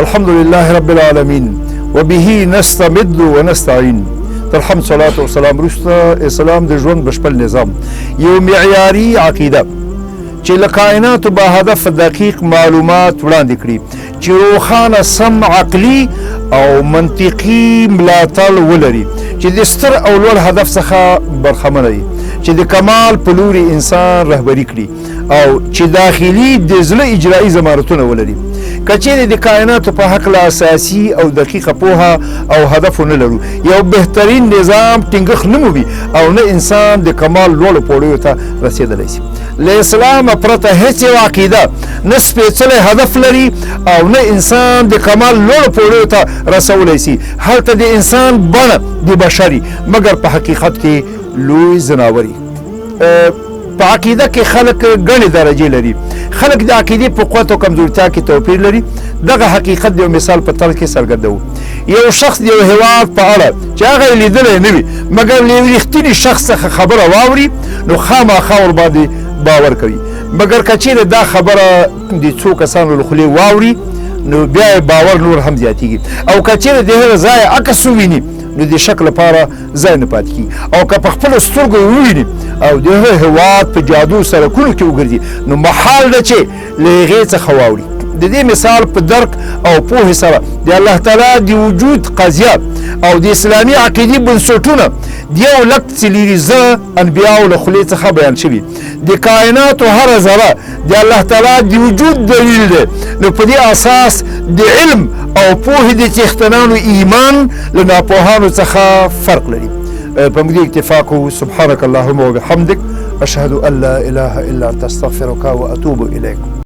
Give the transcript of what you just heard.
الحمد لله رب العالمين وبه نستمد ونستعين. تر حمد صلاة والسلام وروسته اسلام د ژوند بشپړ نظام یو معیاري عقیده چې له کائناتو به هدف دقیق معلومات وړاندې کړي چې روښانه سم عقلي او منطقي ملاتړ ولري چې د ستر او لوړ هدف څخه برخمنه وي چې د کمال په لوري انسان رهبري کړي او چې داخلي د زړه اجرایي ضمانتونه ولري. که چیرې د کائناتو په هکله اساسي او دقیقه پوهه او هدف ونه لرو یو بهترین نظام ټینګښت نه مومي او نه انسان د کمال لوړو پوړیو ته رسېدلی شي. له اسلامه پرته هیڅ یو عقیده نه سپېڅلی هدف لري او نه انسان د کمال لوړو پوړیو ته رسولی شي. هلته د انسان بڼه د بشري مګر په حقیقت کې لوی ځناوري. په عقیده کې خلک ګڼې درجې لري. خلک د عقیدې په قوت او کمزورتیا کې توپیر لري. دغه حقیقت د یو مثال په تل کې څرګندوو. یو شخص د یو هېواد په اړه چې هغه یې لیدلی نه وي مګر له یو رښتیني شخص څخه خبره واوري نو خامخا ورباندې باور کوي. مګر که چیرې دا خبره د څو کسانو له خولې واوري نو بیا یې باور نور هم زیاتېږي او که چیرې د هغه ځای عکس وویني نو د شک لپاره ځای نه پاتې کېږي او که په خپلو سترګو یې وویني او د هغه هېواد په جادو سړکونو کې وګرځي نو محال ده چې له هغې څخه واوري. د دې مثال په درک او پوهې سره د الله تعالی د وجود قضیه او د اسلامي عقیدې بنسټونه د 1,40,000 انبیاو له خولې څخه بیان شوي. د کائناتو هره ذره د الله تعالی د وجود دلیل دی. نو په دې اساس د علم او پوهې د څښتنانو ایمان له ناپوهانو څخه فرق لري. په موږ اکتفا کوو. سبحانك اللهم وبحمدك اشهد ان لا اله الا انت استغفرك واتوب اليك.